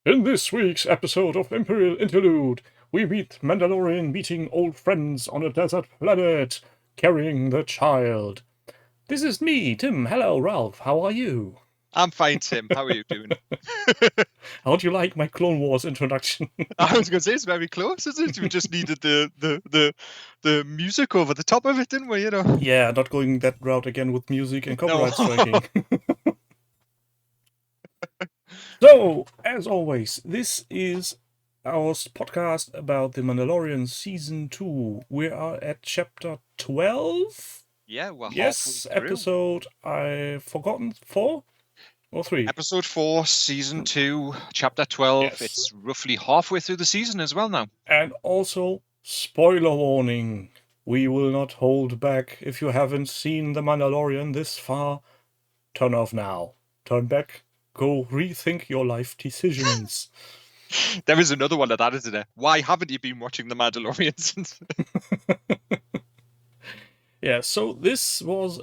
In this week's episode of Imperial Interlude, we meet Mandalorian meeting old friends on a desert planet, carrying the child. This is me, Tim. Hello, Ralph. How are you? I'm fine, Tim. How are you doing? How do you like my Clone Wars introduction? I was going to say it's very close, isn't it? We just needed the music over the top of it, didn't we? Yeah, not going that route again with music and No. copyright striking. So, as always, this is our podcast about The Mandalorian Season 2. We are at Chapter 12? Yeah, we're Yes, halfway through. episode I've forgotten 4 or 3. Episode 4, Season 2, Chapter 12. Yes. It's roughly halfway through the season as well now. And also, spoiler warning. We will not hold back. If you haven't seen The Mandalorian this far, turn off now. Turn back. Go rethink your life decisions. There is another one of that, isn't there? Why haven't you been watching The Mandalorian since? Yeah, so this was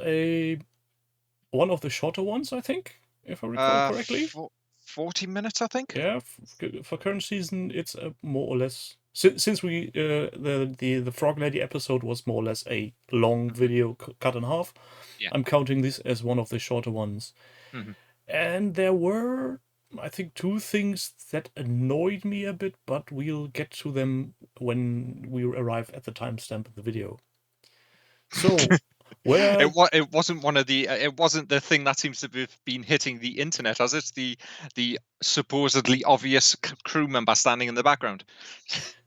one of the shorter ones, I think, if I recall correctly. 40 minutes, I think. Yeah, for current season, it's more or less since we the Frog Lady episode was more or less a long video cut in half. Yeah. I'm counting this as one of the shorter ones. Mhm. And there were, I think, 2 things that annoyed me a bit, but we'll get to them when we arrive at the timestamp of the video. So, where It wasn't one of the it wasn't the thing that seems to have been hitting the internet, as it's the supposedly obvious crew member standing in the background.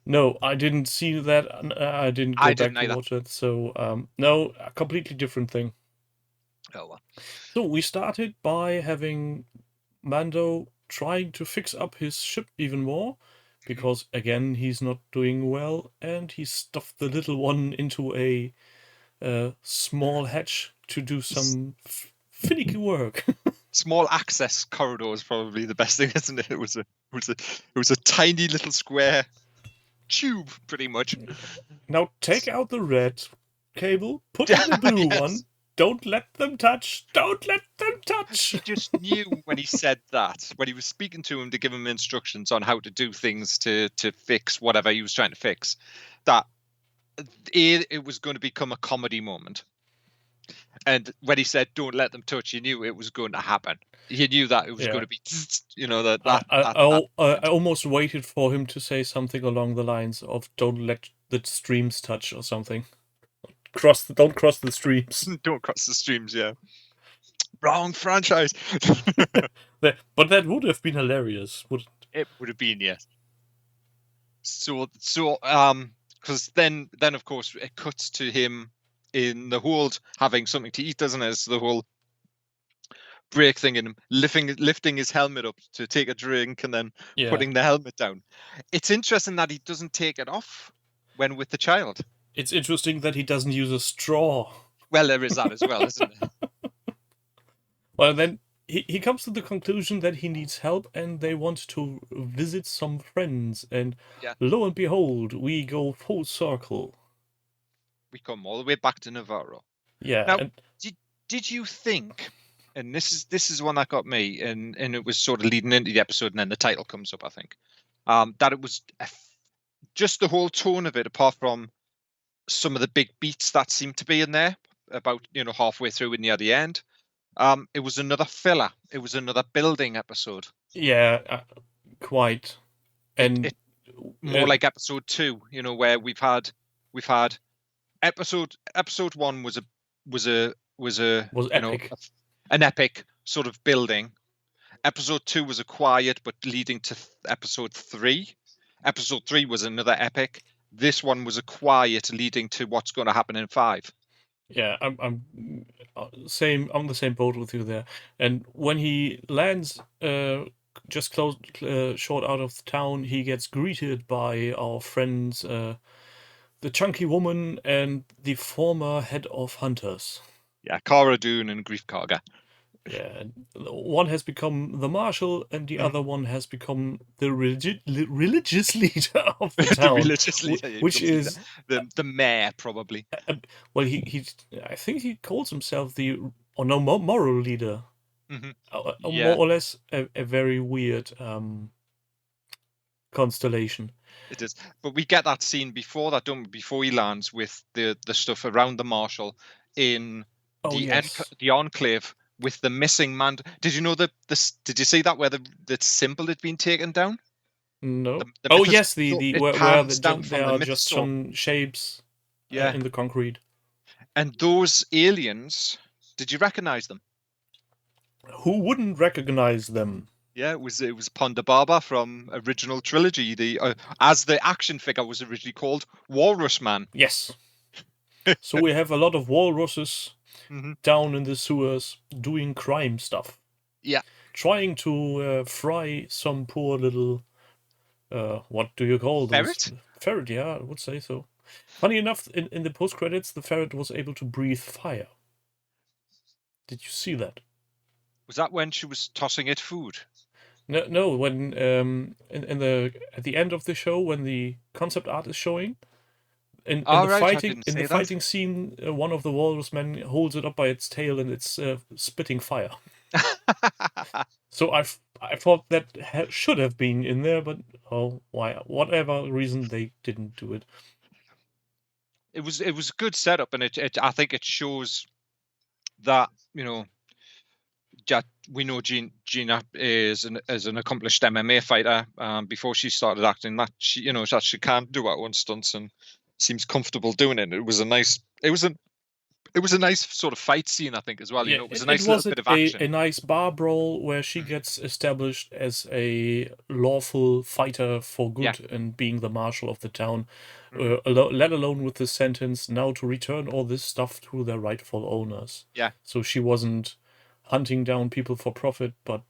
No, I didn't see that. I didn't go back to watch it. So, no, a completely different thing. Oh well. So we started by having Mando trying to fix up his ship even more, because again he's not doing well, and he stuffed the little one into a small hatch to do some finicky work. Small access corridor is probably the best thing, isn't it? It was a tiny little square tube, pretty much. Now take out the red cable, put in the blue one. Don't let them touch. Don't let them touch. He just knew when he said that, when he was speaking to him to give him instructions on how to do things to fix whatever he was trying to fix, that it was going to become a comedy moment. And when he said, "Don't let them touch," you knew it was going to happen. You knew that it was going to be, I almost waited for him to say something along the lines of "Don't let the streams touch" or something. Don't cross the streams. Don't cross the streams. Yeah. Wrong franchise. But that would have been hilarious, wouldn't it? It would have been, yes. So because then of course it cuts to him in the hold having something to eat, doesn't it? It's the whole break thing in him lifting his helmet up to take a drink and then putting the helmet down. It's interesting that he doesn't take it off when with the child. It's interesting that he doesn't use a straw. Well, there is that as well, isn't it? Well, then he comes to the conclusion that he needs help, and they want to visit some friends, and lo and behold, we go full circle. We come all the way back to Navarro. Yeah. Now, did you think, and this is one that got me, and it was sort of leading into the episode, and then the title comes up, I think, that it was just the whole tone of it, apart from some of the big beats that seemed to be in there, about halfway through and near the end. It was another filler. It was another building episode. Yeah, quite. And more like episode 2, where we've had episode 1 was epic. An epic sort of building. Episode 2 was a quiet but leading to episode 3. Episode 3 was another epic. This one was a quiet leading to what's going to happen in 5. Yeah, I'm on the same boat with you there. And when he lands just short out of the town, he gets greeted by our friends, the chunky woman and the former head of hunters. Yeah, Cara Dune and Grief Karga. Yeah, one has become the marshal, and the other one has become the religious leader of the town. The religious leader, which is the mayor, probably. Well, I think he calls himself moral leader. Mm-hmm. More or less a very weird constellation. It is, but we get that scene before that, don't we? Before he lands with the stuff around the Marshal in Oh yes. the Enclave with the missing man. Did you know that this? Did you see that where the symbol had been taken down? No. The Oh mythos yes, the it where pans down from there the are just mythosaur. some shapes Yeah, in the concrete. and those aliens. Did you recognize them? Who wouldn't recognize them? Yeah, it was Ponda Baba from original trilogy. The as the action figure was originally called Walrus Man. Yes. So we have a lot of walruses Hmm. down in the sewers doing crime stuff, Yeah, trying to fry some poor little what do you call those? ferret. Ferret, yeah, I would say so. Funny enough, in the post credits, the ferret was able to breathe fire. Did you see that? Was that when she was tossing it food? No, no. When in the at the end of the show, when the concept art is showing, All right, I didn't in the say that. fighting scene, one of the walrus men holds it up by its tail and it's spitting fire. So I thought that should have been in there, but oh, why? Whatever reason, they didn't do it. It was a good setup, and I think it shows that we know Gina is an accomplished MMA fighter. Before she started acting, that she can do her own stunts and seems comfortable doing it. It was a nice sort of fight scene, I think, as well. Yeah, It was a it nice little was bit it of action. a nice bar brawl where she gets established as a lawful fighter for Yeah. good and being the marshal of the town, Mhm. let alone with the sentence now to return all this stuff to their rightful owners. Yeah. So she wasn't hunting down people for profit, but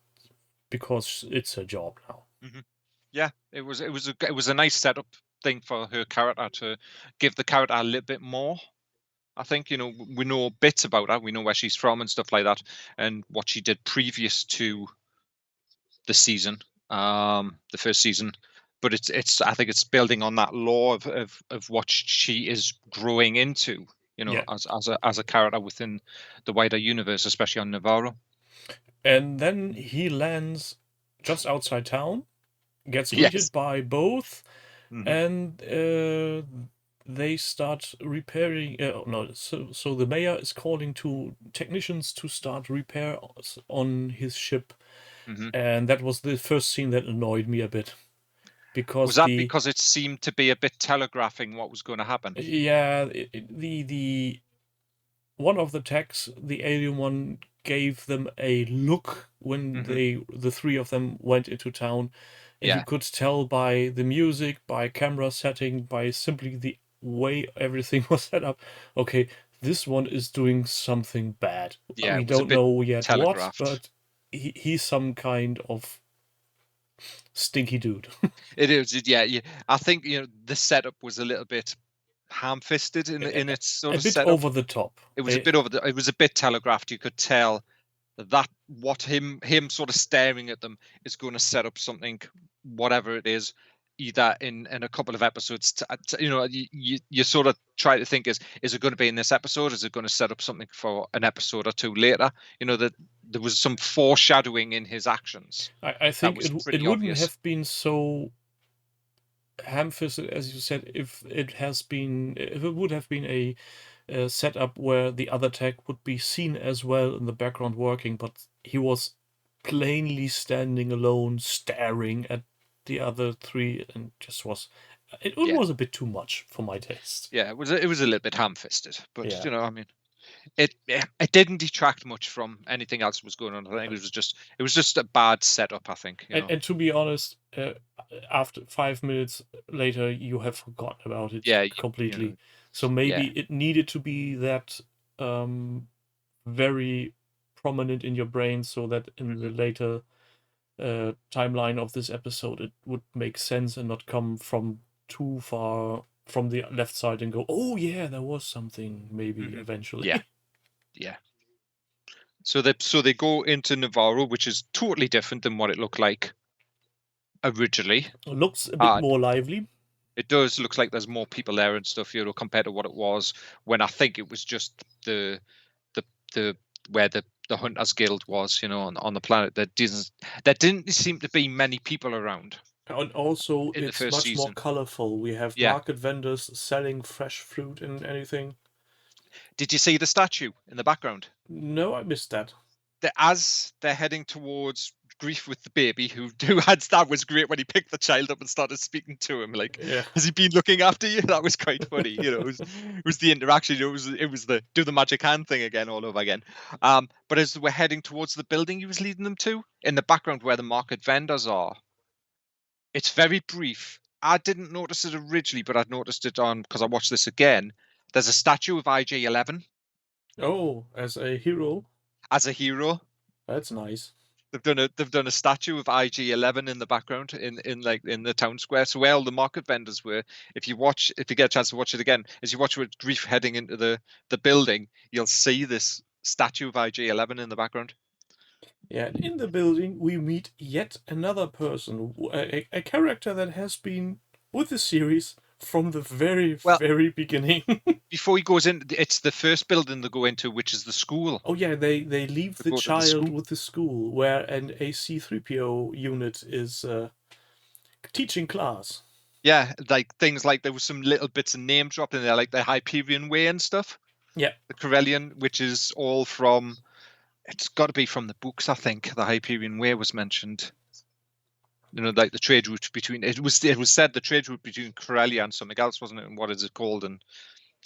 because it's her job now. Mhm. Yeah, it was a nice setup thing for her character to give the character a little bit more. I think we know bits about her. We know where she's from and stuff like that, and what she did previous to the season, the first season. But it's I think it's building on that lore of what she is growing into, Yeah. as a character within the wider universe, especially on Navarro. And then he lands just outside town, gets Yes. greeted by both, Hmm. and they start repairing. No, so the mayor is calling to technicians to start repairs on his ship, Hmm. and that was the first scene that annoyed me a bit Was because that because it seemed to be a bit telegraphing what was going to happen? yeah, the one of the techs, the alien one, gave them a look when Hmm. the three of them went into town, and you Yeah. could tell by the music, by camera setting, by simply the way everything was set up. Okay, this one is doing something bad. Yeah, We it was a don't bit know yet what, telegraphed. but he's some kind of stinky dude. It is, yeah, yeah. I think the setup was a little bit ham-fisted in its sort A of bit setup. over the top. It was a bit it was a bit telegraphed. You could tell that what him sort of staring at them is going to set up something, whatever it is, either in a couple of episodes. You sort of try to think, is it going to be in this episode? Is it going to set up something for an episode or two later? That there was some foreshadowing in his actions. I That think was it pretty wouldn't obvious. have been so ham-fisted as you said if it would have been a setup where the other tech would be seen as well in the background working, but he was plainly standing alone staring at the other three and just was it Yeah, was a bit too much for my taste. yeah. It was a little bit ham-fisted, but Yeah. I mean, it didn't detract much from anything else that was going on. I think it was just a bad setup. I think And to be honest, after 5 minutes later, you have forgotten about it Yeah, completely. So maybe yeah. it needed to be that um, very prominent in your brain so that in the Hmm. later timeline of this episode, it would make sense and not come from too far from the left side and go, oh, yeah, there was something maybe Hmm. eventually. Yeah, yeah. So they go into Navarro, which is totally different than what it looked like originally. Looks a bit Uh, more lively. it does look like there's more people there and stuff, compared to what it was when I think it was just the the where the Hunters Guild was, on the planet. There didn't seem to be many people around. And also, in the it's first much more season. colorful. We have Yeah. market vendors selling fresh fruit and anything. Did you see the statue in the background? No, I missed that. As they're heading towards grief with the baby, who had that was great when he picked the child up and started speaking to him, like, Yeah. has he been looking after you? That was quite funny. It was the interaction. It was the do the magic hand thing again all over again. But as we're heading towards the building he was leading them to, in the background where the market vendors are, it's very brief. I didn't notice it originally, but I'd noticed it on because I watched this again. There's a statue of IG-11 Oh, as a hero, as a hero. that's nice. They've done a statue of IG-11 in the background in the town square. So where all the market vendors were, if you get a chance to watch it again, as you watch with Grief heading into the building, you'll see this statue of IG-11 in the background. Yeah, and in the building we meet yet another person, a character that has been with the series from the very, Well, very beginning. before he goes in, it's the first building they go into, which is the school. Oh yeah, they leave They the go to the child school. with the school where an AC3PO unit is teaching class. Yeah, like things like there was some little bits of name dropped in there, like the Hyperion Way and stuff. Yeah, The Corellian, which is all from, it's got to be from the books, I think. The Hyperion Way was mentioned. Like the trade route between, it was said the trade route between Corellia and something else, wasn't it? And what is it called? And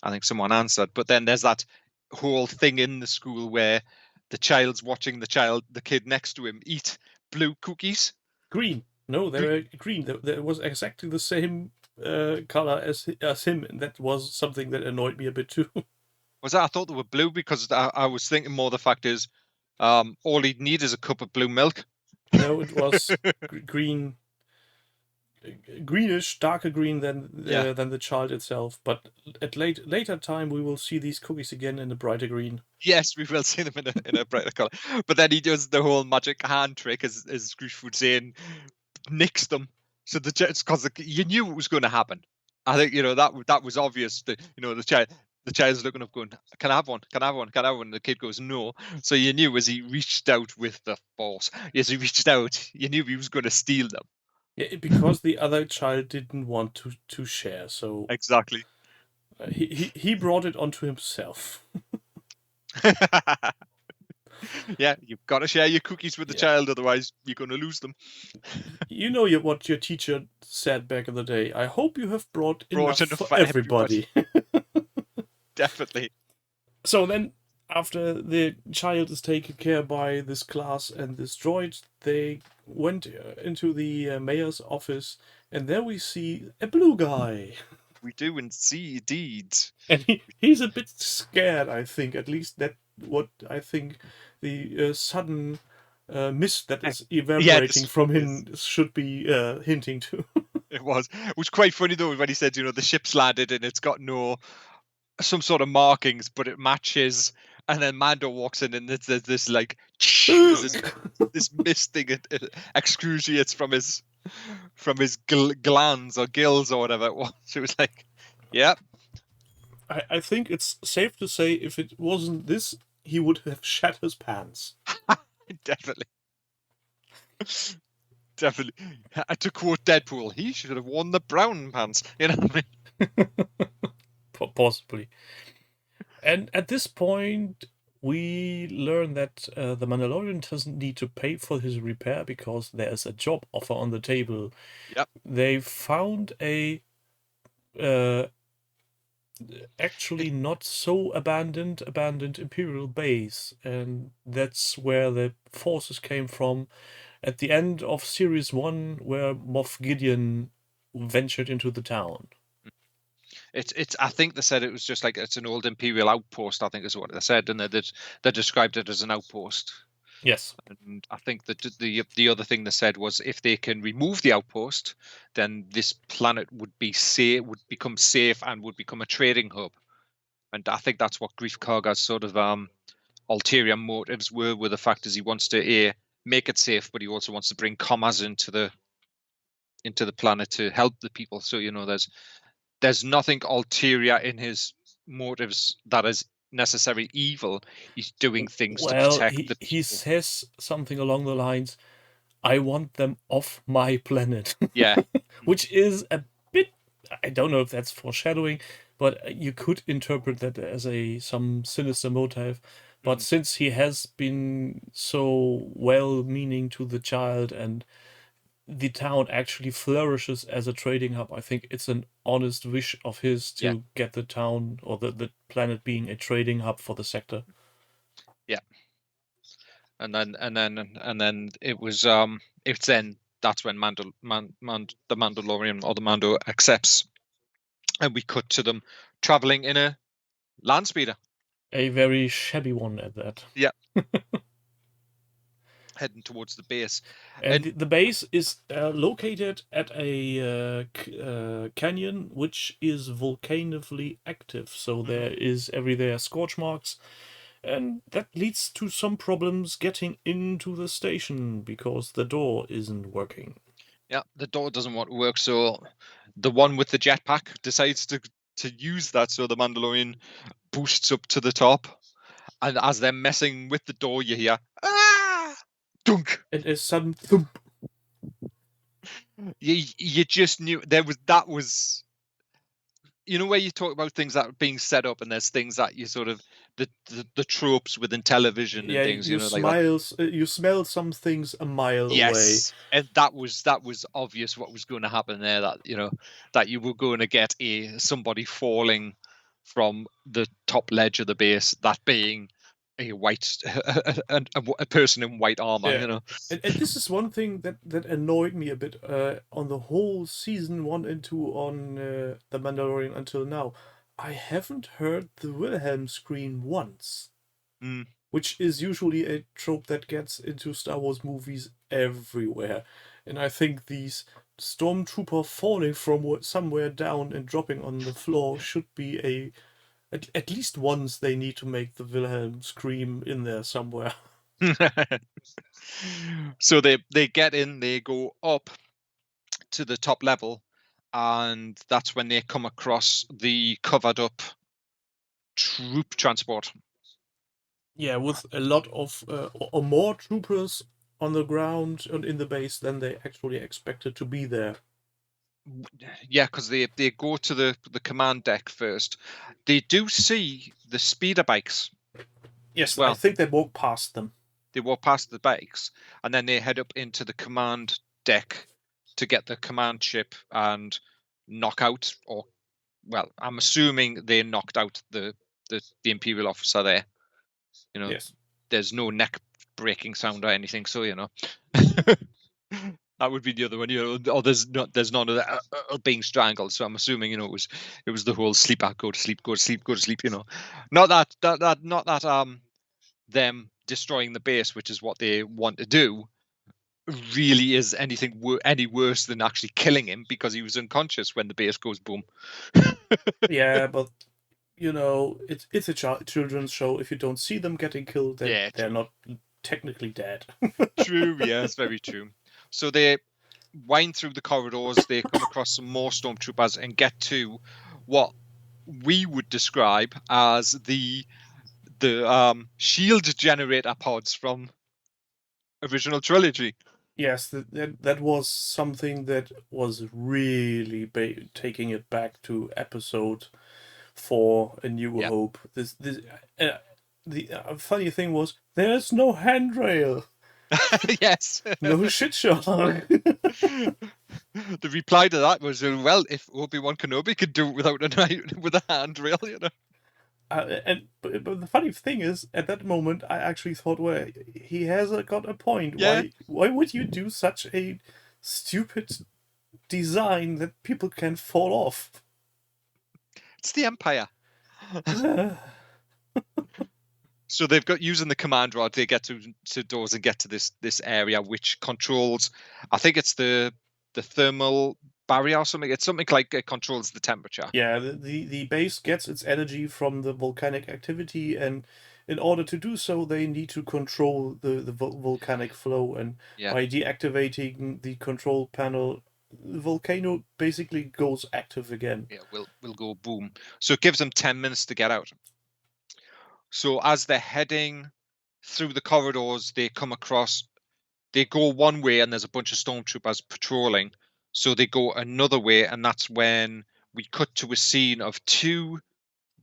I think someone answered. But then there's that whole thing in the school where the child's watching the kid next to him eat blue cookies. green. No, they were green. There was exactly the same color as him, and that was something that annoyed me a bit too. Was that? I thought they were blue because I was thinking more the fact is, all he'd need is a cup of blue milk. No, it was green, greenish, darker green Yeah. than the child itself. But at later time, we will see these cookies again in a brighter green. Yes, we will see them in a brighter color. But then he does the whole magic hand trick, as Scrooge would say, and nicks them. So because you knew it was going to happen. I think that was obvious. The child's looking up, going, "Can I have one? Can I have one? Can I have one?" And the kid goes, "No." So you knew as he reached out with the force, as he reached out, you knew he was going to steal them. Yeah, because the other child didn't want to share, so Exactly. he brought it onto himself. Yeah, you've got to share your cookies with the child, otherwise you're going to lose them. You know what your teacher said back in the day. I hope you have brought enough for for everybody. Definitely. So then, after the child is taken care by this class and this droid, they went into the mayor's office, and there we see a blue guy. We do indeed. And he's a bit scared, I think. At least that what I think the sudden mist that is evaporating from him should be hinting to. It was quite funny though when he said, the ship's landed and it's got some sort of markings, but it matches. And then Mando walks in and there's this like this mist thing. It excruciates from his glands or gills or whatever it was. It was like, yeah. I think it's safe to say if it wasn't this, he would have shat his pants. Definitely. Definitely. To quote Deadpool, he should have worn the brown pants. You know what I mean? Possibly. And at this point, we learn that the Mandalorian doesn't need to pay for his repair because there's a job offer on the table. Yep. They found a actually not so abandoned Imperial base, and that's where the forces came from at the end of Series 1, where Moff Gideon ventured into the town. It's. I think they said it was just like it's an old Imperial outpost. I think is what they said, and they described it as an outpost. Yes. And I think that the other thing they said was if they can remove the outpost, then this planet would become safe and would become a trading hub. And I think that's what Grief Karga's sort of ulterior motives were the fact is he wants to make it safe, but he also wants to bring commerce into the planet to help the people. So there's nothing ulterior in his motives that is necessarily evil. He's doing things to protect the people. He says something along the lines, I want them off my planet. Yeah. Which is a bit, I don't know if that's foreshadowing, but you could interpret that as some sinister motive. But since he has been so well-meaning to the child and the town actually flourishes as a trading hub, I think it's an honest wish of his Yeah. to get the town or the planet being a trading hub for the sector. Yeah. And then it was it's then that's when the Mandalorian or the Mando accepts, and we cut to them traveling in a land speeder. A very shabby one at that. Yeah. Heading towards the base. And the base is located at a canyon which is volcanically active. So there is everywhere scorch marks. And that leads to some problems getting into the station because the door isn't working. Yeah, the door doesn't want to work, so the one with the jetpack decides to use that, so the Mandalorian boosts up to the top, and as they're messing with the door, you hear ah, dunk. And a sudden thump. You just knew that was, you know, where you talk about things that are being set up, and there's things that you sort of the tropes within television and things, you know, like that. You smell some things a mile away. Yes, and that was obvious what was going to happen there. That, you know, that you were going to get somebody falling from the top ledge of the base, that being a white a person in white armor. Yeah. You know, And this is one thing that annoyed me a bit on the whole season 1 and 2 on The Mandalorian until now. I haven't heard the Wilhelm scream once, which is usually a trope that gets into Star Wars movies everywhere. And I think these stormtrooper falling from somewhere down and dropping on the floor should be at least once they need to make the Wilhelm scream in there somewhere. So they get in, they go up to the top level, and that's when they come across the covered up troop transport. Yeah, with a lot of or more troopers on the ground and in the base than they actually expected to be there. Yeah, because they go to the command deck first. They do see the speeder bikes. Yes, Well, I think they walk past them. They walk past the bikes, and then they head up into the command deck to get the command ship and knock out, or, well, I'm assuming they knocked out the Imperial officer there. You know, Yes. There's no neck breaking sound or anything, so, you know. That would be the other one, you know. Or there's none of that being strangled. So I'm assuming, you know, it was the whole sleep, go to sleep, go to sleep, go to sleep. You know, not that them destroying the base, which is what they want to do, really is anything any worse than actually killing him, because he was unconscious when the base goes boom. Yeah, but you know, it's a children's show. If you don't see them getting killed, then Yeah, they're true. not technically dead. True, yeah, it's very true. So they wind through the corridors, they come across some more stormtroopers and get to what we would describe as the shield generator pods from original trilogy. Yes, that was something that was really taking it back to episode 4, A New Hope. The funny thing was there's no handrail. Yes. No shit shot. The reply to that was, well, if Obi-Wan Kenobi could do it without with a handrail, you know. But the funny thing is, at that moment, I actually thought, well, he has got a point. Yeah. Why would you do such a stupid design that people can fall off? It's the Empire. So they've got, using the command rod, they get to doors and get to this area which controls, I think it's the thermal barrier or something. It's something like it controls the temperature. Yeah, the base gets its energy from the volcanic activity, and in order to do so, they need to control the volcanic flow. And by deactivating the control panel, the volcano basically goes active again. Yeah, will go boom. So it gives them 10 minutes to get out. So as they're heading through the corridors, they come across they go one way and there's a bunch of stormtroopers patrolling, so they go another way, and that's when we cut to a scene of two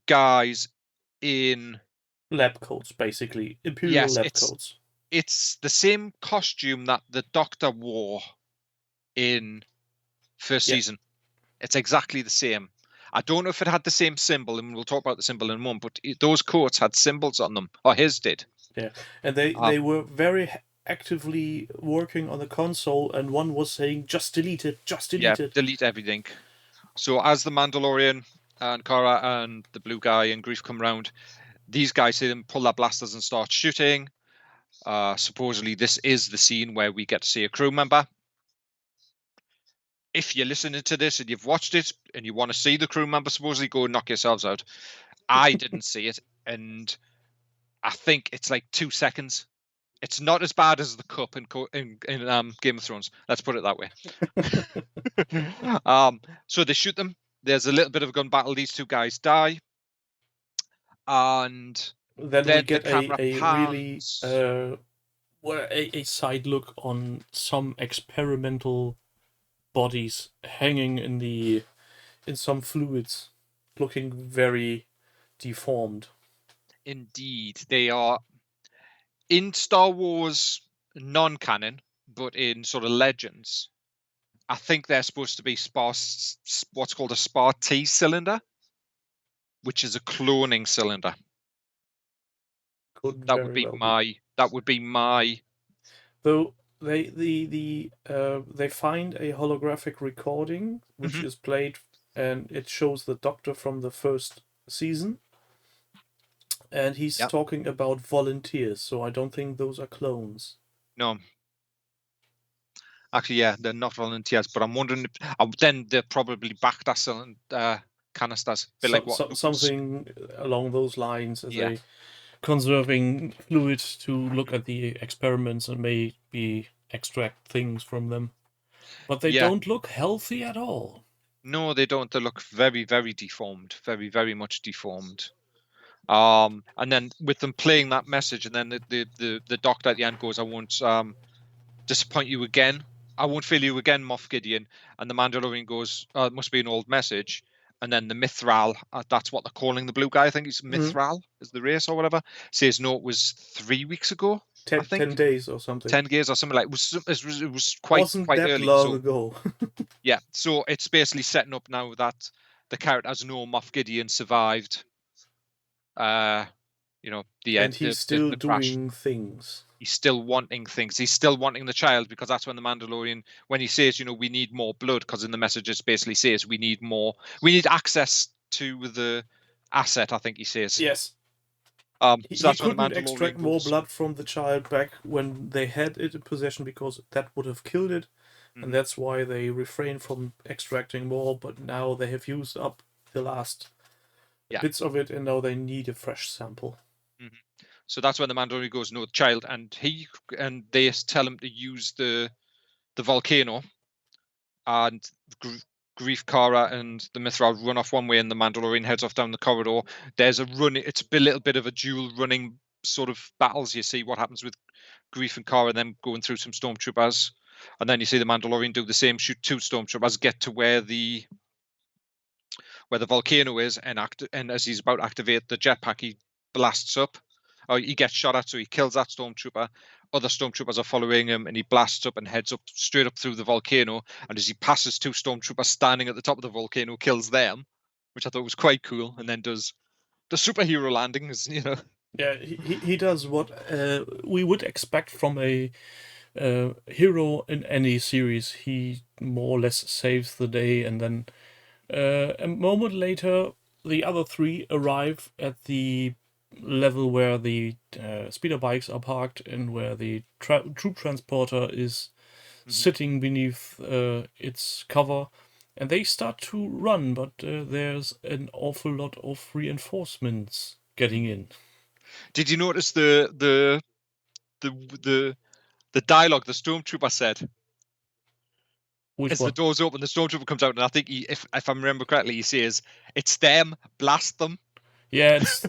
guys in Lab coats, basically. Imperial lab coats. It's the same costume that the Doctor wore in first season. It's exactly the same. I don't know if it had the same symbol, and we'll talk about the symbol in a moment, but those coats had symbols on them, or his did. Yeah, and they were very actively working on the console, and one was saying, just delete it, just delete it. Delete everything. So as the Mandalorian and Kara and the blue guy and Grief come round, these guys see them pull their blasters and start shooting. Supposedly this is the scene where we get to see a crew member. If you're listening to this and you've watched it and you want to see the crew member, supposedly go and knock yourselves out. I didn't see it, and I think it's like 2 seconds. It's not as bad as the cup in Game of Thrones. Let's put it that way. So they shoot them. There's a little bit of a gun battle. These two guys die, and then we get a really a side look on some experimental bodies hanging in some fluids, looking very deformed. Indeed, they are in Star Wars non-canon, but in sort of Legends. I think they're supposed to be what's called a SPAR-T cylinder, which is a cloning cylinder. That would be my. Though they find a holographic recording which is played, and it shows the Doctor from the first season, and he's talking about volunteers. So I don't think those are clones. No. Actually, yeah, they're not volunteers, but I'm wondering if then they're probably backed cylinder canisters, something along those lines, as a conserving fluid to look at the experiments and maybe extract things from them. But they don't look healthy at all. No, they don't. They look very, very deformed, very, very much deformed. And then with them playing that message, and then the Doctor at the end goes, "I won't disappoint you again. I won't fail you again, Moff Gideon." And the Mandalorian goes, "It must be an old message." And then the Mithral, that's what they're calling the blue guy. I think it's Mithral is the race or whatever. Says no, it was 3 weeks ago. 10 days or something. 10 days or something like. It was quite that early. Long ago. Yeah, so it's basically setting up now that the characters know Moff Gideon survived. The end. And he's still doing things. He's still wanting things. He's still wanting the child, because that's when the Mandalorian, when he says, we need more blood, because in the message it basically says we need access to the asset, I think he says. Yes. So he couldn't extract more blood from the child back when they had it in possession, because that would have killed it. And that's why they refrain from extracting more, but now they have used up the last bits of it, and now they need a fresh sample. So that's when the Mandalorian goes, no, the child, and they tell him to use the volcano, and Grief, Kara, and the Mithral run off one way, and the Mandalorian heads off down the corridor. There's a run. It's a little bit of a dual running sort of battles. You see what happens with Grief and Kara, them going through some stormtroopers, and then you see the Mandalorian do the same, shoot 2 stormtroopers, get to where the volcano is, and as he's about to activate the jetpack, he blasts up. He gets shot at, so he kills that stormtrooper. Other stormtroopers are following him, and he blasts up and heads up straight up through the volcano. And as he passes 2 stormtroopers standing at the top of the volcano, kills them, which I thought was quite cool. And then does the superhero landings, Yeah, he does what we would expect from a hero in any series. He more or less saves the day, and then a moment later, the other 3 arrive at the level where the speeder bikes are parked, and where the troop transporter is sitting beneath its cover, and they start to run, but there's an awful lot of reinforcements getting in. Did you notice the dialogue the stormtrooper said? As the doors open, the stormtrooper comes out, and I think if I remember correctly, he says, "It's them, blast them." Yeah, it's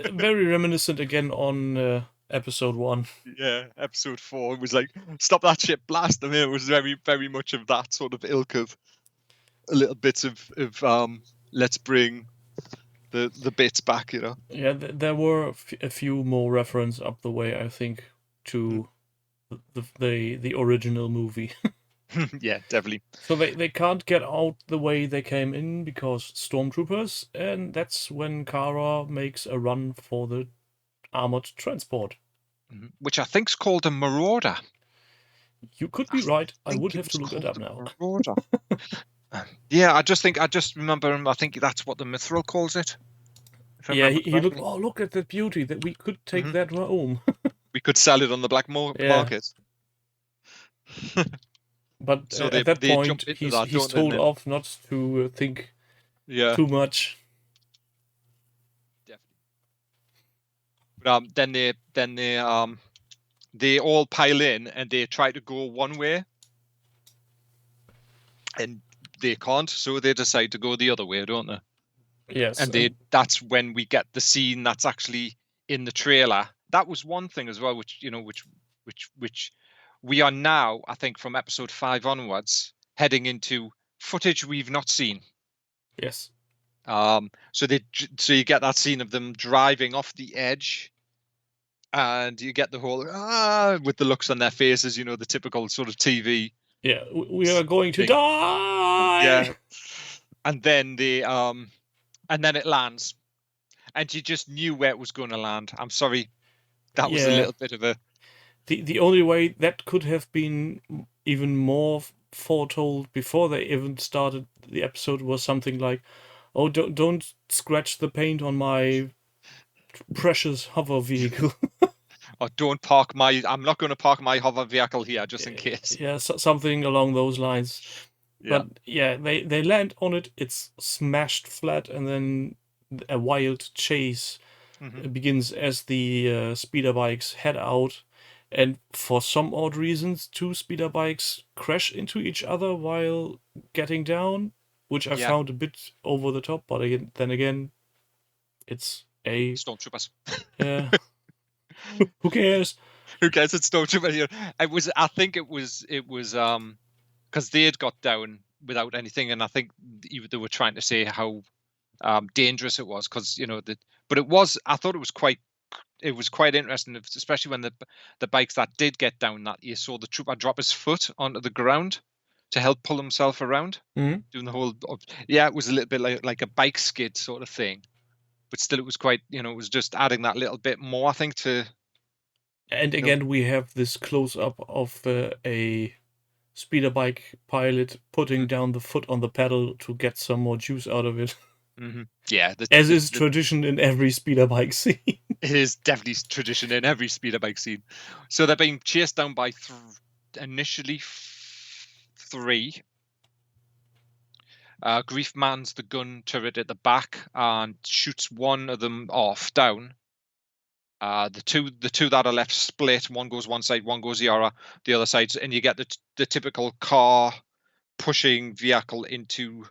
very reminiscent again on Episode 1. Yeah, episode 4. It was like, stop that shit, blast them. It was very, very much of that sort of ilk of a little bit of let's bring the bits back, you know. Yeah, there were a few more reference up the way, I think, to the original movie. Yeah, definitely. So they can't get out the way they came in because stormtroopers, and that's when Kara makes a run for the armored transport. Which I think's called a marauder. You could be right. I would It have to was look it called up a now. marauder. Yeah, I just remember. I think that's what the Mithril calls it. If I Yeah, remember he looked. correctly. Oh, look at that beauty! That we could take that home. We could sell it on the black Yeah. market. But So at that they point, jump into that, he's don't they? told off not to think Yeah, too much. definitely. But they all pile in and they try to go one way, and they can't, so they decide to go the other way, don't they? Yes, And that's when we get the scene that's actually in the trailer. That was one thing as well, which we are now, I think, from episode 5 onwards, heading into footage we've not seen. yes. So you get that scene of them driving off the edge, and you get the whole with the looks on their faces, you know, the typical sort of TV. Yeah, we are going to thing. die. Yeah, and then and then it lands, and you just knew where it was going to land. I'm sorry, that was a little bit of a. The only way that could have been even more foretold before they even started the episode was something like, "Oh, don't scratch the paint on my precious hover vehicle." Or don't park my. I'm not going to park my hover vehicle here just in case. Yeah, something along those lines. Yeah. But yeah, they land on it. It's smashed flat, and then a wild chase begins as the speeder bikes head out. And for some odd reasons, two speeder bikes crash into each other while getting down, which I found a bit over the top. But then again, it's a stormtroopers. Yeah. Who cares? Who cares? It's stormtroopers. I think it was because they had got down without anything, and I think they were trying to say how dangerous it was, because but it was. I thought it was quite interesting, especially when the bikes that did get down, that you saw the trooper drop his foot onto the ground to help pull himself around, doing the whole. Yeah, it was a little bit like a bike skid sort of thing, but still, it was quite. It was just adding that little bit more, I think, to. And again, we have this close up of a speeder bike pilot putting down the foot on the pedal to get some more juice out of it. Yeah, as is tradition in every speeder bike scene. It is definitely tradition in every speeder bike scene. So they're being chased down by initially 3. Grief mans the gun turret at the back and shoots one of them down. The two that are left split. One goes one side, one goes the other side, and you get the typical car pushing vehicle into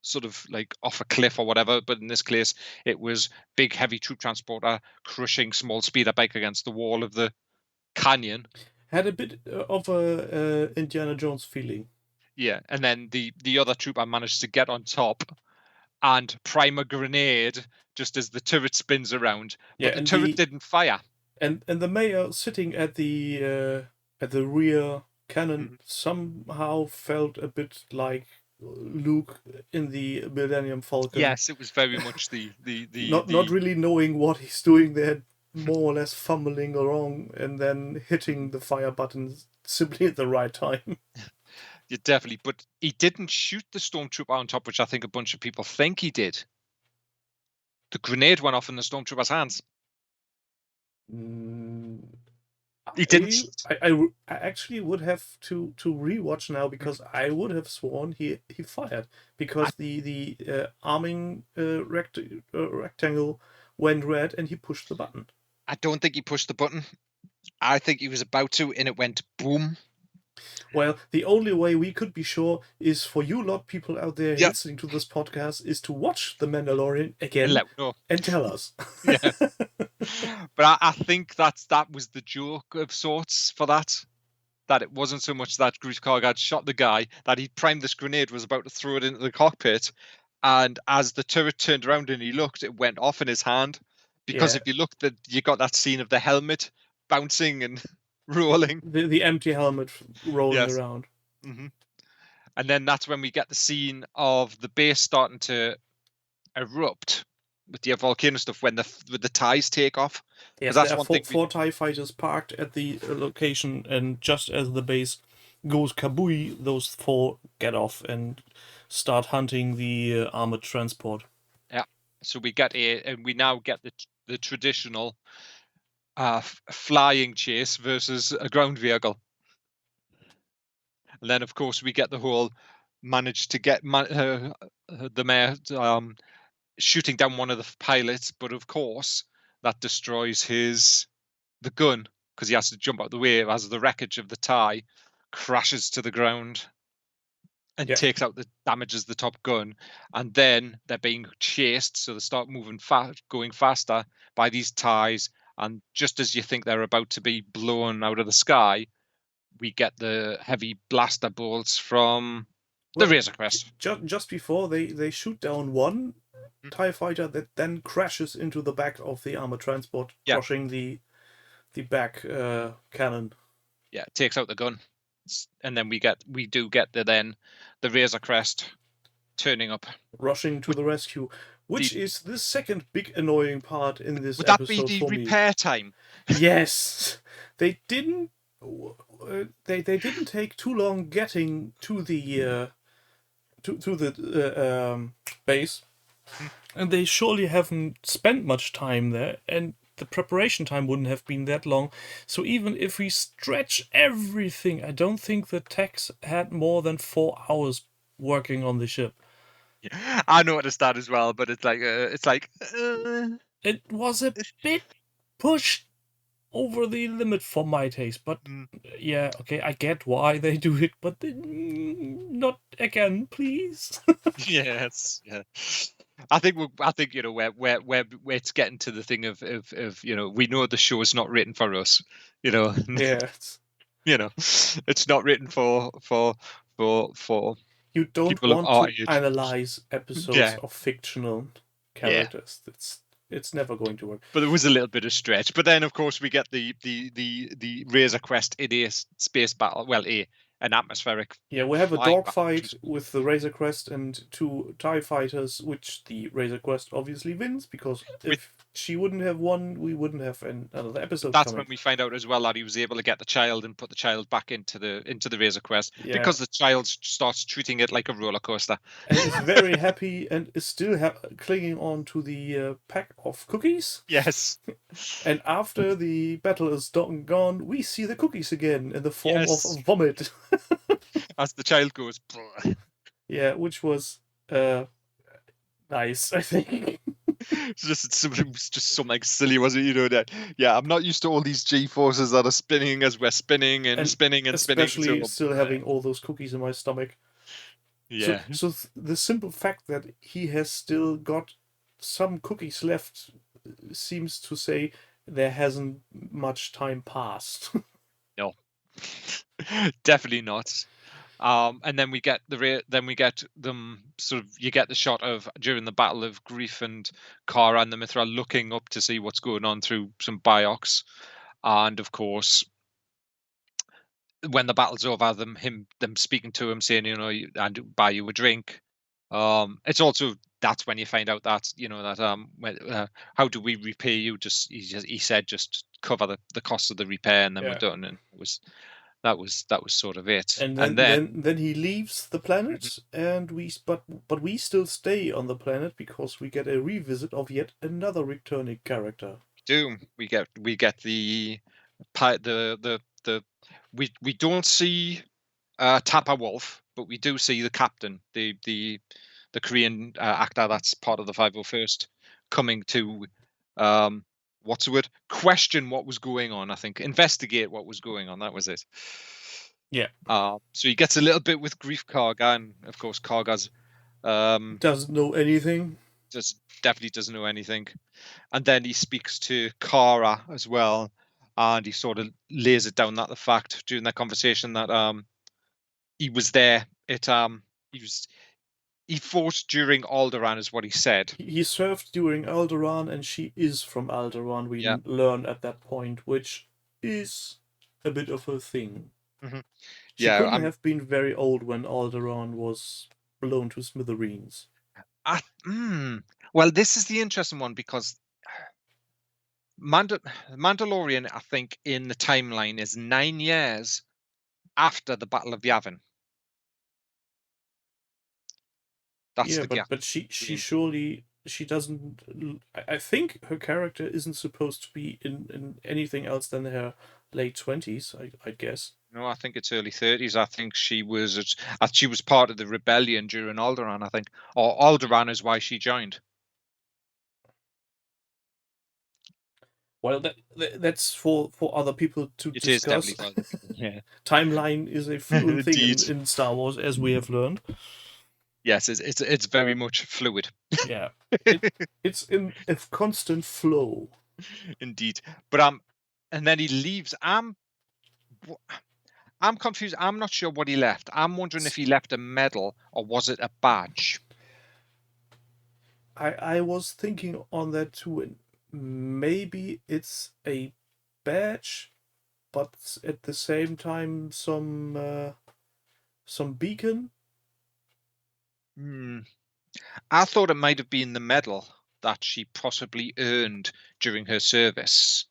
sort of like off a cliff or whatever, but in this case it was big heavy troop transporter crushing small speeder bike against the wall of the canyon. Had a bit of a Indiana Jones feeling. Yeah, and then the other trooper managed to get on top and prime a grenade just as the turret spins around, but the turret didn't fire. And the mayor sitting at the rear cannon somehow felt a bit like Luke in the Millennium Falcon. Yes, it was very much the not really knowing what he's doing there, more or less fumbling along and then hitting the fire button simply at the right time. Yeah, definitely, but he didn't shoot the stormtrooper on top, which I think a bunch of people think he did. The grenade went off in the stormtrooper's hands. He didn't. I actually would have to rewatch now, because I would have sworn he fired, because the arming rectangle went red and he pushed the button. I don't think he pushed the button. I think he was about to, and it went boom. Well, the only way we could be sure is for you lot people out there listening to this podcast is to watch The Mandalorian again and tell us. Yeah. But I think that was the joke of sorts for that. That it wasn't so much that Greef Karga had shot the guy, that he primed this grenade, was about to throw it into the cockpit, and as the turret turned around and he looked, it went off in his hand. Because Yeah, if you look, you got that scene of the helmet bouncing and rolling. the empty helmet rolling Yes. around. hmm And then that's when we get the scene of the base starting to erupt with the volcano stuff when the ties take off. Because Yes, that's there are one thing four TIE fighters parked at the location, and just as the base goes kabooey, those four get off and start hunting the armored transport. Yeah. So we now get the traditional flying chase versus a ground vehicle. And then, of course, we get the whole manage to get the mayor shooting down one of the pilots, but of course that destroys the gun because he has to jump out the way as the wreckage of the TIE crashes to the ground and damages the top gun. And then they're being chased, so they start moving going faster by these TIEs. And just as you think they're about to be blown out of the sky, we get the heavy blaster bolts from the Razor Crest. Just before they shoot down one TIE fighter that then crashes into the back of the armored transport, crushing the back cannon. Yeah, it takes out the gun. And then we do get the Razor Crest turning up. Rushing to the rescue, which is the second big annoying part in this would episode that be the for repair me. time? Yes, they didn't. They didn't take too long getting to the base, and they surely haven't spent much time there, and the preparation time wouldn't have been that long. So even if we stretch everything, I don't think the techs had more than 4 hours working on the ship. Yeah, I noticed that as well, but it's like it was a bit pushed over the limit for my taste, but yeah, okay, I get why they do it, but not again, please. Yes, yeah. I think we're it's getting to the thing of we know the show is not written for us, Yeah, it's not written for you don't people of want our to age. analyze episodes of fictional characters. It's never going to work. But there was a little bit of stretch. But then, of course, we get the Razor Crest in a space battle. Well, an atmospheric. Yeah, we have a dogfight with the Razor Crest and 2 TIE fighters, which the Razor Crest obviously wins, because if she wouldn't have won, we wouldn't have another episode That's coming. when we find out as well that he was able to get the child and put the child back into the Razor Crest, because the child starts treating it like a roller coaster. And is very happy and is still clinging on to the pack of cookies. Yes. And after the battle is gone, we see the cookies again in the form of vomit. As the child goes. Yeah, which was nice, I think. It was just something silly, wasn't it? That I'm not used to all these G-forces that are spinning as we're spinning and spinning and spinning. Especially still having all those cookies in my stomach. Yeah. So the simple fact that he has still got some cookies left seems to say there hasn't much time passed. No, definitely not. And then we get them sort of. You get the shot of during the battle of Greef and Kara and the Mithra looking up to see what's going on through some biocs, and of course, when the battle's over, them speaking to him saying, and buy you a drink. It's also that's when you find out that that how do we repay you? He said just cover the cost of the repair and then we're done, and that was sort of it. And then he leaves the planet, and but we still stay on the planet because we get a revisit of yet another returning character. We get we don't see Tapper Wolf, but we do see the captain, the Korean actor that's part of the 501st, coming to what's the word? Question what was going on. I think investigate what was going on. That was it. Yeah. So he gets a little bit with Greef Karga, and of course Karga's doesn't know anything. just definitely doesn't know anything. And then he speaks to Kara as well, and he sort of lays it down that the fact during that conversation that he was there. He fought during Alderaan, is what he said. He served during Alderaan, and she is from Alderaan. We Yeah. learn at that point, which is a bit of a thing. Mhm. She Yeah, couldn't have been very old when Alderaan was blown to smithereens. Well, this is the interesting one because Mandalorian, I think, in the timeline is 9 years after the Battle of Yavin. That's Yeah, the gap. but she between- surely she doesn't. I think her character isn't supposed to be in anything else than her late 20s. I guess. No, I think it's early 30s. I think she was part of the rebellion during Alderaan, I think. Or Alderaan is why she joined. Well, that's for other people to It is discuss. definitely for other people. Yeah. Timeline is a fluid thing Indeed. in Star Wars, as we have learned. Yes, it's very much fluid. Yeah, it's in a constant flow. Indeed. But and then he leaves. I'm confused. I'm not sure what he left. I'm wondering if he left a medal or was it a badge? I was thinking on that too, and maybe it's a badge, but at the same time some beacon. I thought it might have been the medal that she possibly earned during her service.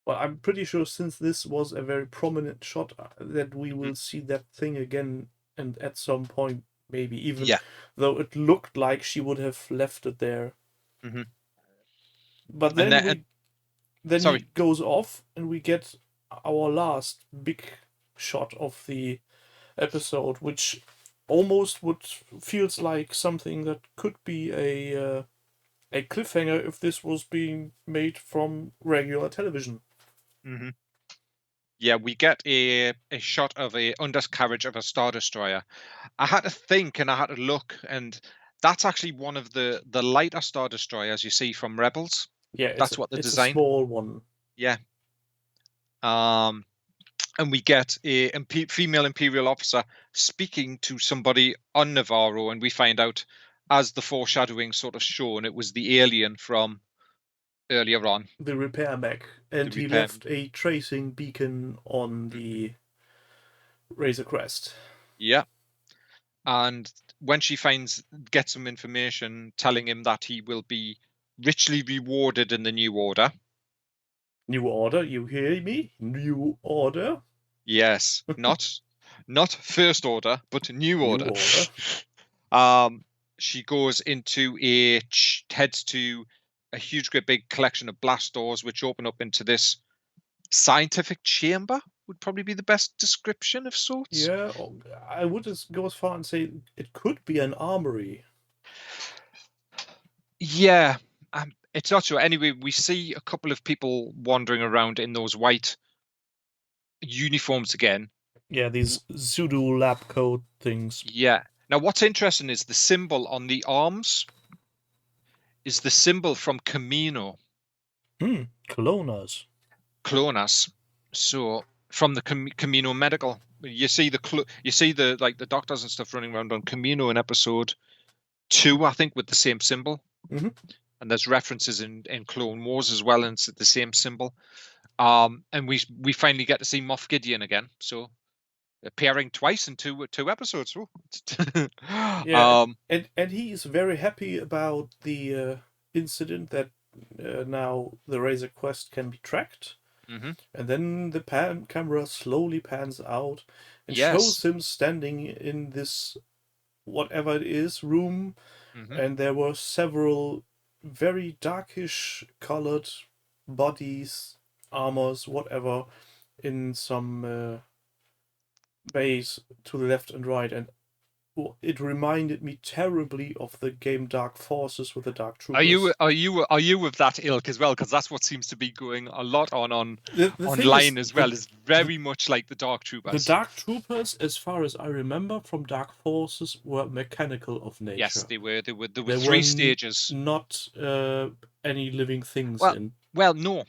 Well, I'm pretty sure since this was a very prominent shot that we will see that thing again, and at some point maybe even though it looked like she would have left it there. Mm-hmm. But then then sorry. he goes off and we get our last big shot of the episode, which almost feels like something that could be a cliffhanger if this was being made from regular television. Mm-hmm. Yeah, we get a shot of a undercarriage of a Star Destroyer. I had to think and I had to look, and that's actually one of the lighter Star Destroyers you see from Rebels. Yeah, that's what the it's design. A small one. Yeah. And we get a female Imperial officer speaking to somebody on Navarro, and we find out, as the foreshadowing sort of shown, it was the alien from earlier on. The repair mech. And he left a tracing beacon on the Razor Crest. Yeah. And when she gets some information telling him that he will be richly rewarded in the New Order. New Order, you hear me? New Order? Yes, not First Order, but New Order. New Order. She goes into heads to a huge, great big collection of blast doors, which open up into this scientific chamber. Would probably be the best description of sorts. Yeah, I would go as far and say it could be an armory. Yeah, it's not sure. Anyway, we see a couple of people wandering around in those white uniforms again. Yeah, these Zudu lab coat things. Yeah. Now, what's interesting is the symbol on the arms is the symbol from Camino. Clonas. So from the Camino Medical, you see the doctors and stuff running around on Camino in episode 2, I think, with the same symbol. Mm-hmm. And there's references in Clone Wars as well, and it's the same symbol. And we finally get to see Moff Gideon again, so appearing twice in two episodes. Yeah, and he is very happy about the incident that now the Razor Quest can be tracked. Mm-hmm. And then the camera slowly pans out and shows him standing in this whatever it is room, and there were several very darkish colored bodies, armors, whatever, in some bays to the left and right. And it reminded me terribly of the game Dark Forces with the Dark Are Troopers. you of that ilk as well? Because that's what seems to be going a lot on The thing is, online as well. Is very much like the Dark the Troopers. Dark Troopers, as far as I remember from Dark Forces, were mechanical of Yes, nature. they were. There were There three were stages. not any living things Well, in. no.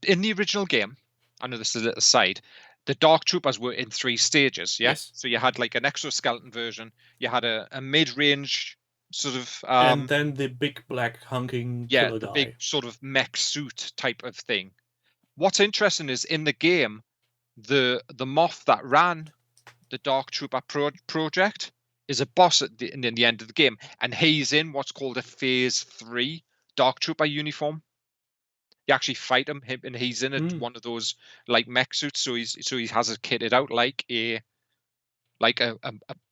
In the original game, I know this is a little side. The Dark Troopers were in three stages. Yeah. Yes. So you had like an exoskeleton version. You had a mid-range sort of And then the big black hunking yeah, killer the big guy. sort of mech suit type of thing. What's interesting is in the game, the moth that ran the Dark Trooper project is a boss in the end of the game, and he's in what's called a Phase 3 Dark Trooper uniform. You actually fight him, and he's in one of those like mech suits. So he has it kitted out like a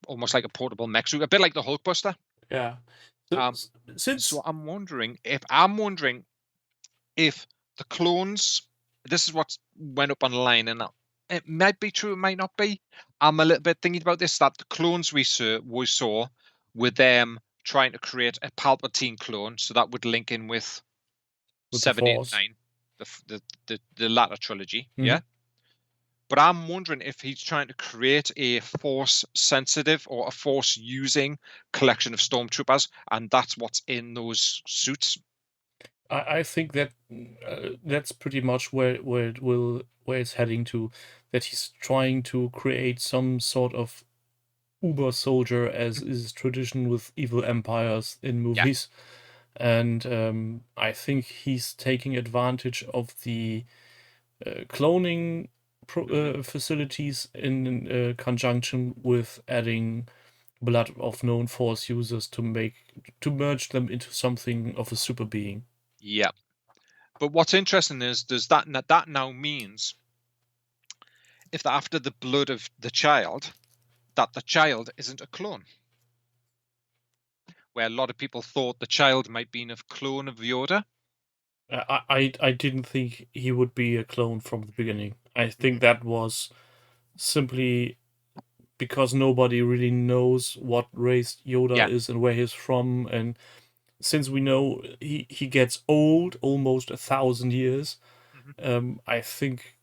almost like a portable mech suit, a bit like the Hulkbuster. Yeah. So, So since I'm wondering if the clones, this is what went up online, and it might be true, it might not be. I'm a little bit thinking about this, that the clones we saw were them trying to create a Palpatine clone, so that would link in with with the 7, 8, Force. 9, the latter trilogy, Mm-hmm. yeah. But I'm wondering if he's trying to create a Force sensitive or a Force using collection of stormtroopers, and that's what's in those suits. I think that that's pretty much where it's heading to. That he's trying to create some sort of uber soldier, as is tradition with evil empires in Yeah. movies. And I think he's taking advantage of the cloning facilities in conjunction with adding blood of known Force users to merge them into something of a super being. Yeah. But what's interesting is that now means if after the blood of the child, that the child isn't a clone. Where a lot of people thought the child might be a clone of Yoda. I didn't think he would be a clone from the beginning. I think that was simply because nobody really knows what race Yoda Yeah. is and where he's from, and since we know he gets old, almost 1,000 years, I think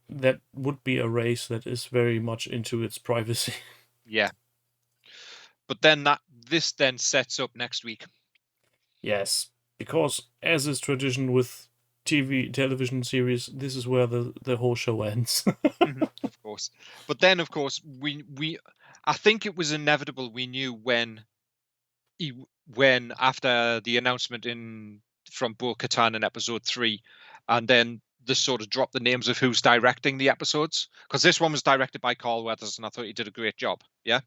that would be a race that is very much into its privacy. Yeah. But then this then sets up next week. Yes, because as is tradition with television series, this is where the whole show ends. Of course. But then, of course, I think it was inevitable. We knew when after the announcement from Bo-Katan in episode 3, and then the sort of drop the names of who's directing the episodes, because this one was directed by Carl Weathers, and I thought he did a great job. Yeah.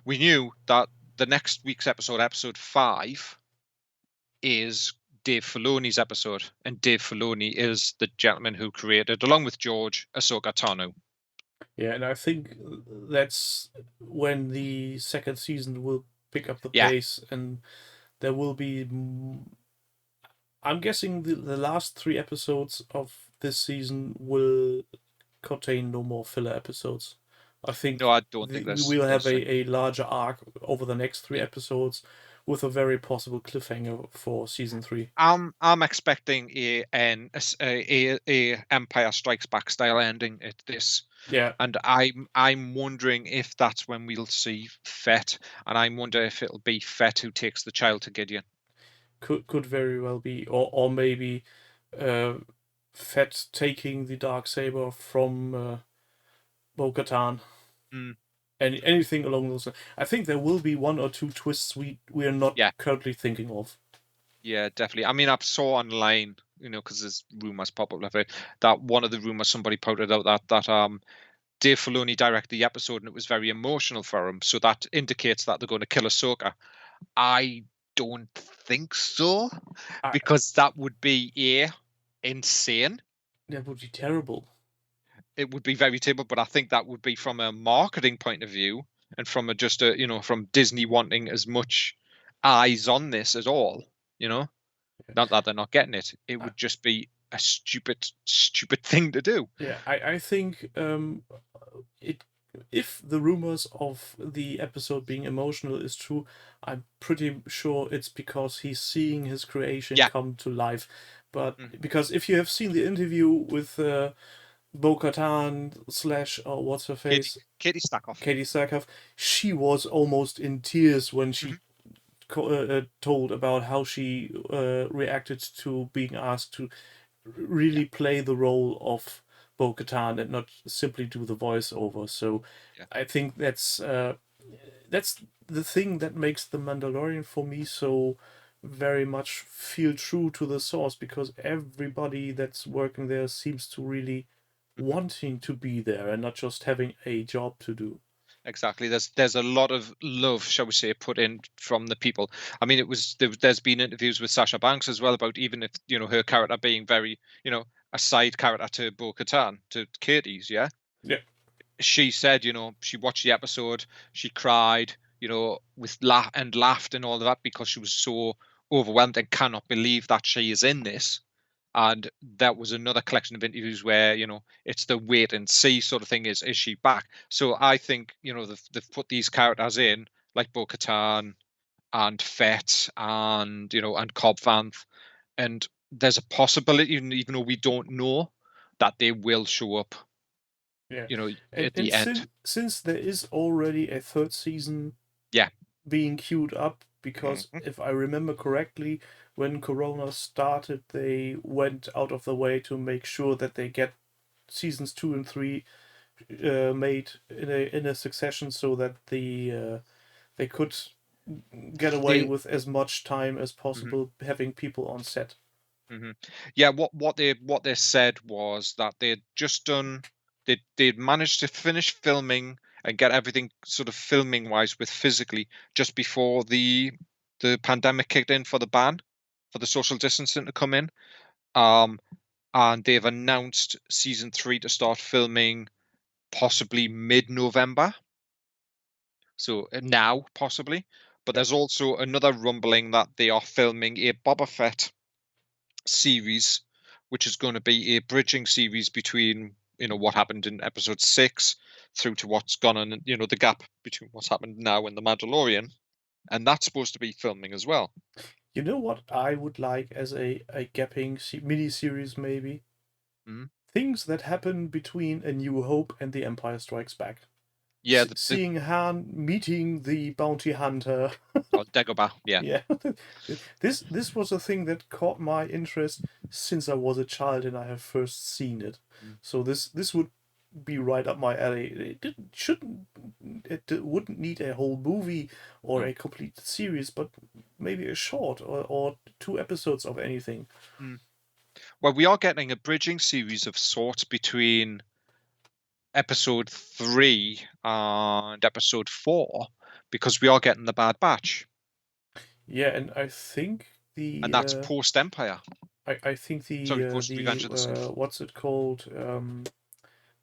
We knew that the next week's episode 5, is Dave Filoni's episode, and Dave Filoni is the gentleman who created, along with George, Ahsoka Tano. Yeah, and I think that's when the second season will pick up the Yeah. pace, and there will be. I'm guessing the last 3 episodes of this season will contain no more filler episodes. I think No, I don't think we there's will have thing. a larger arc over the next 3 episodes, with a very possible cliffhanger for season 3. I'm expecting a Empire Strikes Back style ending at this. Yeah. And I'm wondering if that's when we'll see Fett, and I wonder if it'll be Fett who takes the child to Gideon. Could very well be, or maybe Fett taking the Darksaber from Bo-Katan. Anything along those lines. I think there will be 1 or 2 twists we are not currently thinking of. Yeah, definitely. I mean, I saw online, because there's rumors pop up like that. One of the rumors somebody put out that Dave Filoni directed the episode and it was very emotional for him, so that indicates that they're going to kill Ahsoka. I don't think so, because that would be insane. That would be terrible. It would be very terrible, but I think that would be from a marketing point of view, and from from Disney wanting as much eyes on this as all. Not that they're not getting it. It would just be a stupid thing to do. Yeah, I think if the rumors of the episode being emotional is true, I'm pretty sure it's because he's seeing his creation Yeah. come to life. But Mm. because if you have seen the interview with Bo-Katan slash what's her Katie face, Katie Stackoff. Katie Sackhoff, she was almost in tears when Hmm. she told about how she reacted to being asked to Yeah. really play the role of Bo-Katan and not simply do the voiceover. So Yeah. I think that's the thing that makes the Mandalorian for me so very much feel true to the source, because everybody that's working there seems to really Hmm. wanting to be there and not just having a job to do. Exactly. There's a lot of love, shall we say, put in from the people. I mean, there's been interviews with Sasha Banks as well about, even if her character being very a side character to Bo-Katan, to Katie's, yeah. Yeah. She said, she watched the episode, she cried, with laughed and all of that, because she was so overwhelmed and cannot believe that she is in this. And that was another collection of interviews where it's the wait and see sort of thing. Is she back? So I think they've put these characters in, like Bo-Katan and Fett and and Cobb Vanth, and there's a possibility, even though we don't know, that they will show up Yeah. at And the end. since there is already a third season Yeah. being queued up, because Mhm. if I remember correctly, when Corona started, they went out of the way to make sure that they get seasons 2 and 3 made in a succession, so that they could get away They. with as much time as Mhm. possible having people on set. Hmm. Yeah, what they said was that they'd just done they'd managed to finish filming and get everything sort of filming wise with physically just before the pandemic kicked in for the ban, for the social distancing to come in. Um, and they've announced season 3 to start filming possibly mid-November. So now possibly, but Yeah. there's also another rumbling that they are filming a Boba Fett series, which is going to be a bridging series between what happened in episode 6 through to what's gone on, the gap between what's happened now and the Mandalorian, and that's supposed to be filming as well. You know what I would like as a gapping mini series, maybe? Mhm. Things that happen between A New Hope and The Empire Strikes Back. Yeah, the Seeing Han meeting the bounty hunter. oh, Dagobah, yeah. Yeah, this was a thing that caught my interest since I was a child and I have first seen it. Mm. So this would be right up my alley. It wouldn't need a whole movie or No. a complete series, but maybe a short or 2 episodes of anything. Mm. Well, we are getting a bridging series of sorts between episode 3 and episode 4, because we are getting the Bad Batch, Yeah, and I think and the that's post Empire. I think Sorry, post Revenge of the Sith. what's it called?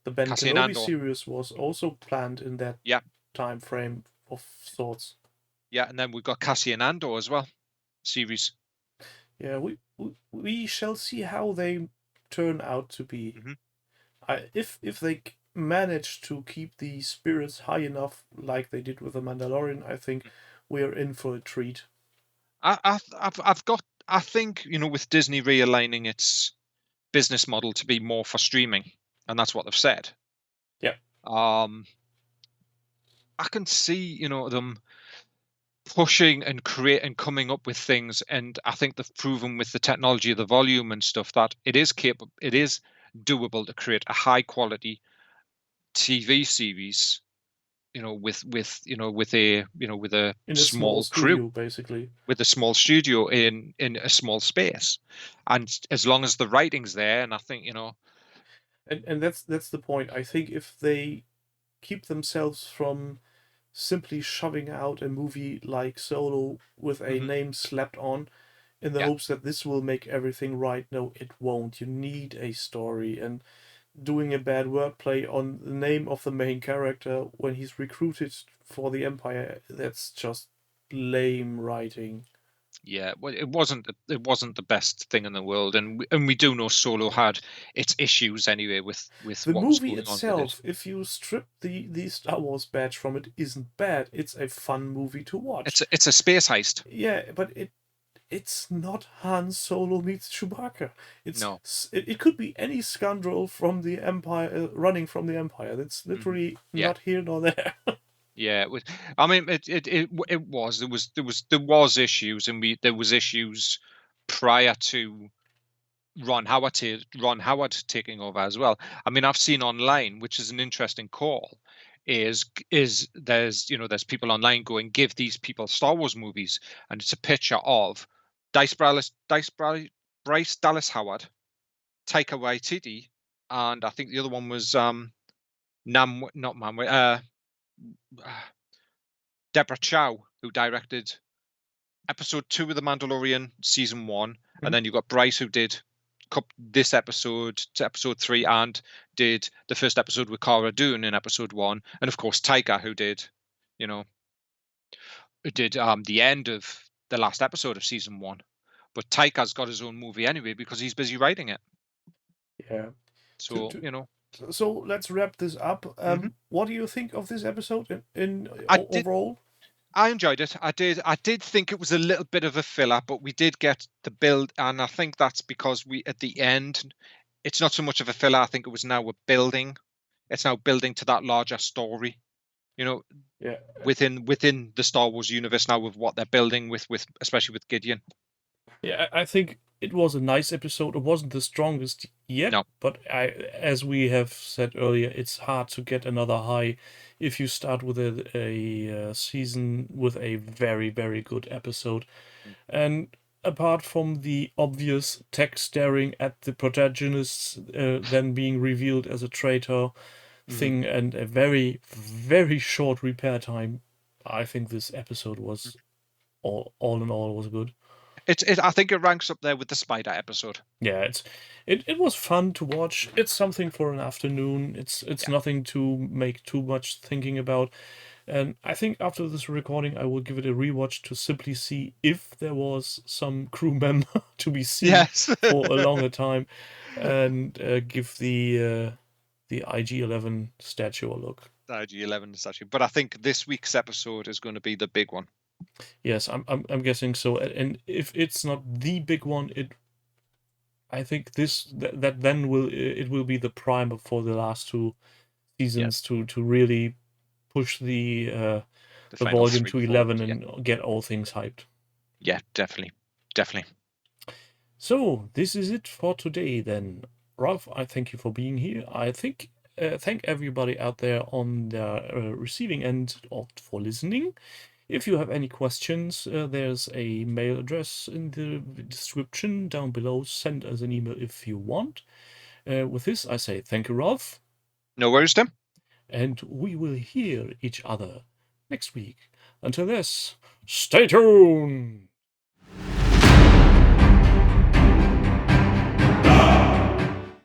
The Ben Cassian Kenobi Andor. series was also planned in that Yeah. time frame of sorts. Yeah, and then we've got Cassian Andor as well, series. Yeah, we shall see how they turn out to be. Hmm. If they manage to keep the spirits high enough, like they did with the Mandalorian, I think we are in for a treat. I think with Disney realigning its business model to be more for streaming, and that's what they've said. Yeah, Um, I can see them pushing and create and coming up with things, and I think they've proven with the technology of the volume and stuff that it is capable, it is doable to create a high quality TV series, with a in a small small crew, studio, basically. with a small studio in a small space, and as long as the writing's there, and I think And that's the point. I think if they keep themselves from simply shoving out a movie like Solo with a mhm, name slapped on in the yeah, hopes that this will make everything right. No, it won't. You need a story, and doing a bad wordplay on the name of the main character when he's recruited for the Empire, that's just lame writing. Yeah, well, it wasn't the best thing in the world, and we do know Solo had its issues anyway with The what was movie going on with it. itself, if you strip the Star Wars badge from it, isn't bad. It's a fun movie to watch. It's a space heist. Yeah, but it's not Han Solo meets Chewbacca. No. It could be any scoundrel from the Empire running from the Empire. That's literally Yeah. not here nor there. Yeah, it was. I mean, it was. There was issues, and there was issues prior to Ron Howard taking over as well. I mean, I've seen online, which is an interesting call, is there's people online going, give these people Star Wars movies, and it's a picture of Bryce Dallas Howard, Taika Waititi, and I think the other one was Nam not Manway, Deborah Chow, who directed episode 2 of The Mandalorian season 1, and then you've got Bryce, who did this episode to episode 3 and did the first episode with Cara Dune in episode 1, and of course Taika, who did the end of the last episode of season 1. But Taika's got his own movie anyway because he's busy writing it. Yeah. So So let's wrap this up. What do you think of this episode in overall? I enjoyed it. I did think it was a little bit of a filler, but we did get the build, and I think that's because we at the end, it's not so much of a filler. I think it was now building. It's now building to that larger story. Yeah. Within the Star Wars universe now, with what they're building with especially with Gideon. Yeah, I think it was a nice episode. It wasn't the strongest yet, but as we have said earlier, it's hard to get another high if you start with a season with a very, very good episode. And apart from the obvious tech staring at the protagonists, then being revealed as a traitor thing, and a very, very short repair time, I think this episode was all in all was good. I think it ranks up there with the Spider episode. Yeah, it was fun to watch. It's something for an afternoon. It's nothing to make too much thinking about. And I think after this recording, I will give it a rewatch to simply see if there was some crew member to be seen for a longer time, and give the IG-11 statue a look. The IG-11 statue, but I think this week's episode is going to be the big one. Yes, I'm guessing so. And if it's not the big one, I think that then will be the primer for the last 2 seasons to really push the volume to 11 and get all things hyped. Yeah, definitely. So this is it for today then. Ralph, I thank you for being here. I think thank everybody out there on the receiving end for listening. If you have any questions, there's a mail address in the description down below. Send us an email if you want. With this, I say thank you, Ralph. No worries, Tim. And we will hear each other next week. Until this, stay tuned!